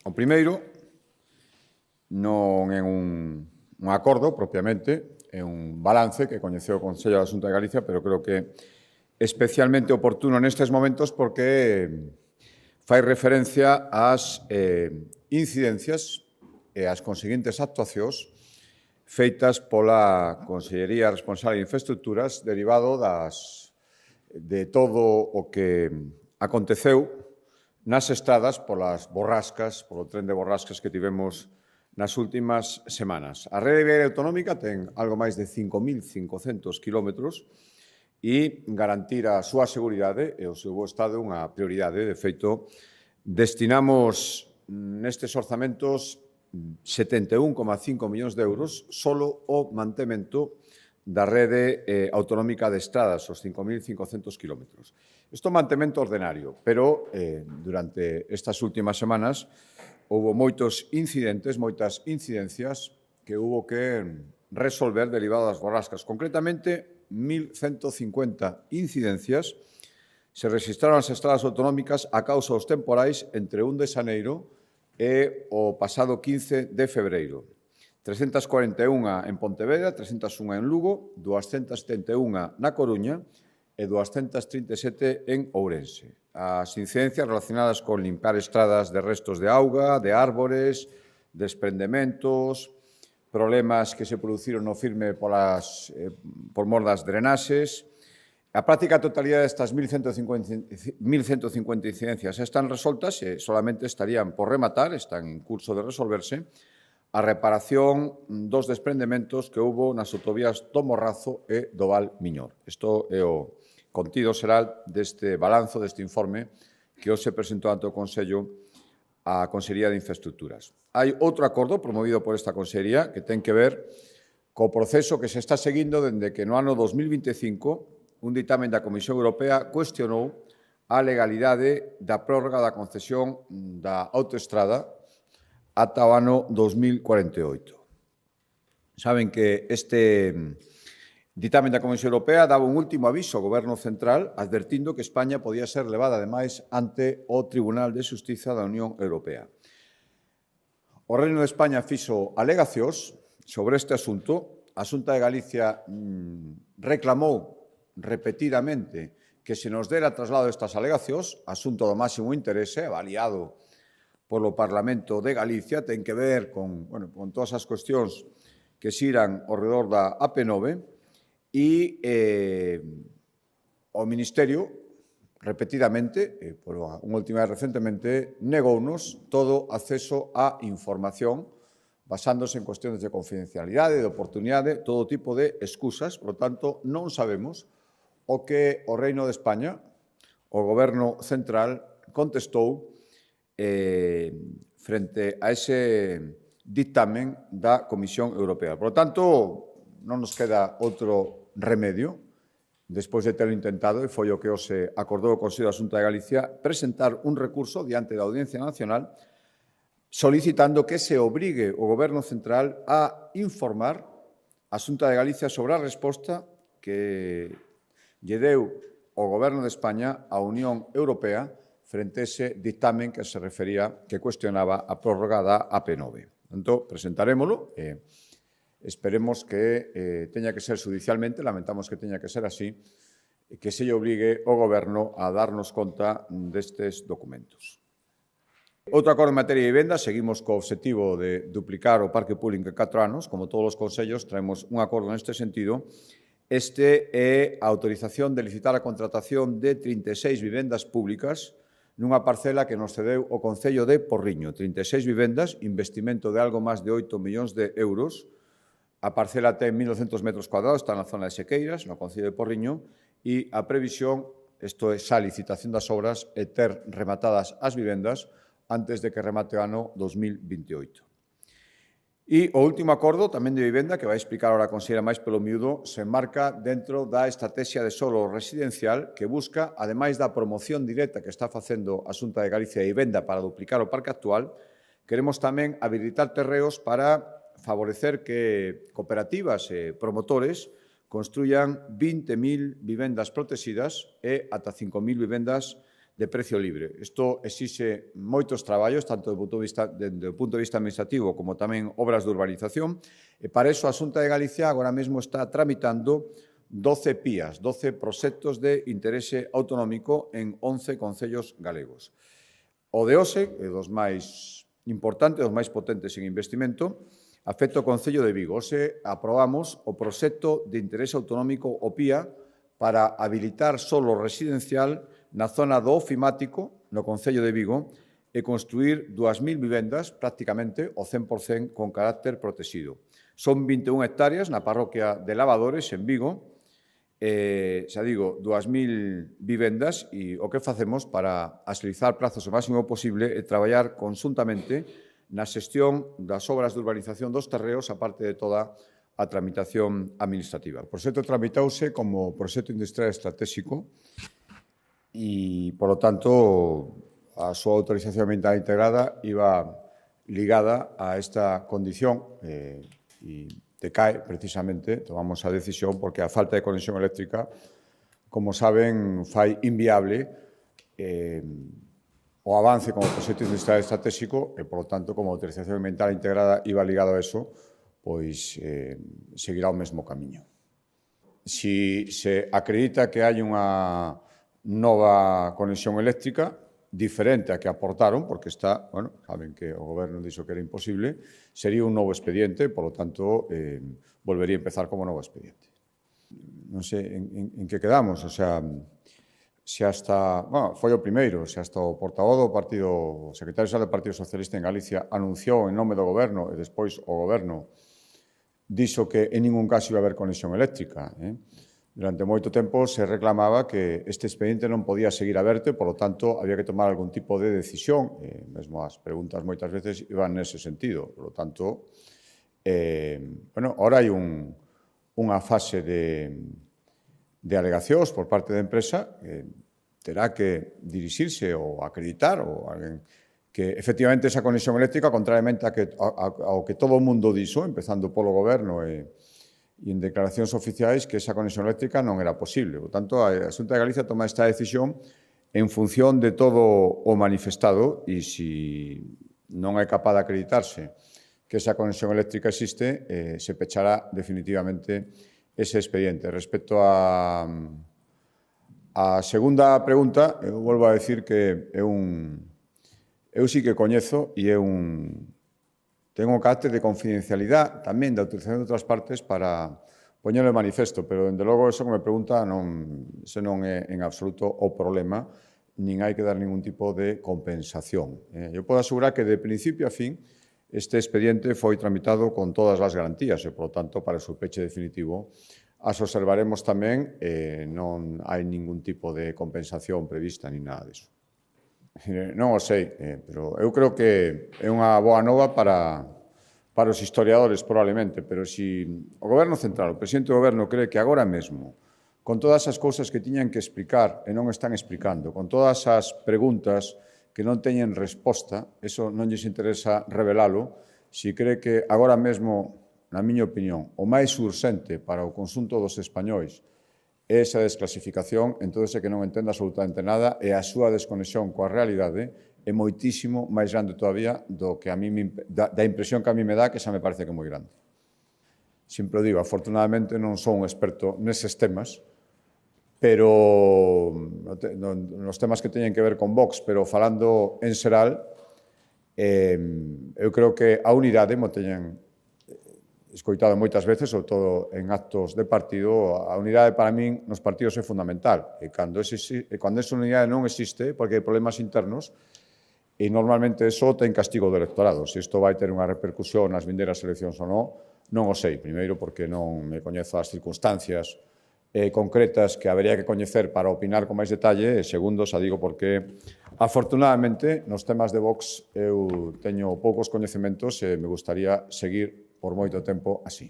O primeiro non é un acordo propiamente, é un balance que coñeceu o Consello da Xunta de Galicia, pero creo que especialmente oportuno nestes momentos porque fai referencia ás incidencias e ás conseguintes actuacións feitas pola Consellería Responsable de Infraestructuras derivado de todo o que aconteceu nas estradas polas borrascas, polo tren de borrascas que tivemos nas últimas semanas. A rede viaria autonómica ten algo máis de 5.500 kilómetros e garantir a súa seguridade e o seu bo estado é unha prioridade. De feito, destinamos nestes orzamentos 71,5 millóns de euros solo ao mantemento da rede autonómica de estradas, os 5.500 kilómetros. Isto é un mantemento ordenario, pero durante estas últimas semanas houve moitos incidentes, moitas incidencias que houve que resolver derivado das borrascas. Concretamente, 1.150 incidencias se registraron nas estradas autonómicas a causa dos temporais entre 1 de xaneiro e o pasado 15 de febreiro. 341 en Pontevedra, 301 en Lugo, 271 na Coruña e 237 en Ourense. As incidencias relacionadas con limpar estradas de restos de auga, de árbores, desprendementos, problemas que se produciron no firme por mor das drenaxes. A práctica totalidade destas 1.150 incidencias están resoltas e solamente estarían por rematar, están en curso de resolverse, a reparación dos desprendementos que houve nas autovías do Morrazo e do Val Miñor. Isto é o contido xeral deste balanzo, deste informe, que hoxe presentou ante o Consello a Consellería de Infraestructuras. Hai outro acordo promovido por esta Consellería que ten que ver co proceso que se está seguindo dende que no ano 2025 un ditamen da Comisión Europea cuestionou a legalidade da prórroga da concesión da autoestrada ata o ano 2048. Saben que este ditamen da Comisión Europea daba un último aviso ao Goberno Central advertindo que España podía ser levada, ademais, ante o Tribunal de Xustiza da Unión Europea. O Reino de España fixo alegacións sobre este asunto. A Xunta de Galicia reclamou repetidamente que se nos dera traslado estas alegacións, asunto do máximo interese, avaliado polo Parlamento de Galicia, ten que ver con todas as cuestións que xiran ao redor da AP9 e o Ministerio, repetidamente, por unha última vez recentemente, negounos todo acceso á información basándose en cuestións de confidencialidade, de oportunidade, todo tipo de excusas. Por lo tanto, non sabemos o que o Reino de España, o Goberno Central, contestou frente a ese dictamen da Comisión Europea. Por lo tanto, non nos queda outro remedio, despois de terlo intentado, e foi o que hoxe acordou o Consello da Xunta de Galicia, presentar un recurso diante da Audiencia Nacional solicitando que se obrigue o Goberno Central a informar a Xunta de Galicia sobre a resposta que lle deu o Goberno de España á Unión Europea frente a ese dictamen que se refería, que cuestionaba a prórroga da AP9. Entón, presentarémolo e esperemos que teña que ser judicialmente, lamentamos que teña que ser así, que se lle obrigue o Goberno a darnos conta destes documentos. Outro acordo en materia de vivenda, seguimos co obxectivo de duplicar o parque público en 4 anos, como todos os consellos, traemos un acordo neste sentido. Este é a autorización de licitar a contratación de 36 vivendas públicas nunha parcela que nos cedeu o Concello de Porriño. 36 vivendas, investimento de algo máis de 8 millóns de euros. A parcela ten 1.900 metros cuadrados, está na zona de Sequeiras, no Concello de Porriño, e a previsión, isto é xa licitación das obras, é ter rematadas as vivendas antes de que remate o ano 2028. E o último acordo, tamén de vivenda, que vai explicar ahora a conselleira máis pelo miúdo, se enmarca dentro da estrategia de solo residencial que busca, ademais da promoción directa que está facendo a Xunta de Galicia de Vivenda para duplicar o parque actual, queremos tamén habilitar terreos para favorecer que cooperativas e promotores construyan 20.000 vivendas protegidas e ata 5.000 vivendas de precio libre. Isto exixe moitos traballos, tanto do punto de vista administrativo como tamén obras de urbanización, e para iso a Xunta de Galicia agora mesmo está tramitando 12 PIAs, 12 proxectos de interese autonómico en 11 concellos galegos. O de hoxe, é dos máis importantes, dos máis potentes en investimento, afecta o Concello de Vigo. Hoxe aprobamos o proxecto de interese autonómico, o PIA, para habilitar solo residencial na zona do ofimático, no Concello de Vigo, e construir 2.000 vivendas, prácticamente o 100% con carácter protegido. Son 21 hectáreas na parroquia de Lavadores, en Vigo, xa digo, 2.000 vivendas, e o que facemos para axilizar prazos o máximo posible é traballar conxuntamente na xestión das obras de urbanización dos terreos, aparte de toda a tramitación administrativa. O proxecto tramitouse como proxecto industrial estratégico e, polo tanto, a súa autorización ambiental integrada iba ligada a esta condición e decae, precisamente, tomamos a decisión porque a falta de conexión eléctrica, como saben, fai inviable o avance como proxecto industrial estratégico e, por lo tanto, como autorización ambiental integrada iba ligado a eso, pois seguirá o mesmo camiño. Si se acredita que hai unha nova conexión eléctrica, diferente a que aportaron, porque está, bueno, saben que o Goberno dixo que era imposible, sería un novo expediente, polo tanto, volvería a empezar como novo expediente. Non sei en que quedamos, o sea, se hasta, bueno, foi o primeiro, se hasta o portavoz do partido, o secretario xeral do Partido Socialista en Galicia anunciou en nome do Goberno e despois o Goberno dixo que en ningún caso iba a haber conexión eléctrica. Durante moito tempo se reclamaba que este expediente non podía seguir aberto e, polo tanto, había que tomar algún tipo de decisión. Mesmo as preguntas moitas veces iban nese sentido. Por lo tanto, bueno, ahora hai unha fase de alegacións por parte da empresa que terá que dirixirse ou acreditar ou alguén que efectivamente esa conexión eléctrica, contrariamente ao que todo o mundo dixo, empezando polo Goberno e en declaracións oficiais, que esa conexión eléctrica non era posible. Por tanto, a Xunta de Galicia toma esta decisión en función de todo o manifestado e se non é capaz de acreditarse que esa conexión eléctrica existe, se pechará definitivamente ese expediente. Respecto a segunda pregunta, eu volvo a decir que eu sí que coñezo e ten un carácter de confidencialidade tamén da autorización de outras partes para poñerlo en manifesto, pero, dende logo, eso que me pregunta ese non é en absoluto o problema, nin hai que dar ningún tipo de compensación. Eu podo asegurar que, de principio a fin, este expediente foi tramitado con todas as garantías e, por lo tanto, para o seu peche definitivo, as observaremos tamén e non hai ningún tipo de compensación prevista ni nada disso. Non o sei, pero eu creo que é unha boa nova para os historiadores, probablemente, pero se o Goberno Central, o presidente do Goberno, cree que agora mesmo, con todas as cousas que tiñan que explicar e non están explicando, con todas as preguntas que non teñen resposta, eso non lles interesa revelalo, se cree que agora mesmo, na miña opinión, o máis urxente para o conxunto dos españois esa desclasificación, entón é que non entende absolutamente nada e a súa desconexión coa realidade é moitísimo máis grande todavía do que a mí da impresión que a mí me dá, que xa me parece que é moi grande. Sempre o digo, afortunadamente non son un experto neses temas, pero nos temas que teñen que ver con Vox, pero falando en xeral, eu creo que a unidade, mo teñen escoitado moitas veces, sobre todo en actos de partido, a unidade para min nos partidos é fundamental. E cando esa unidade non existe, porque hai problemas internos, e normalmente eso ten castigo do electorado. Se isto vai ter unha repercusión nas vindeiras eleccións ou non o sei. Primeiro, porque non me coñezo as circunstancias concretas que habería que coñecer para opinar con máis detalle, e segundo, xa digo, porque afortunadamente nos temas de Vox eu teño poucos coñecementos e me gustaría seguir por moito tempo así.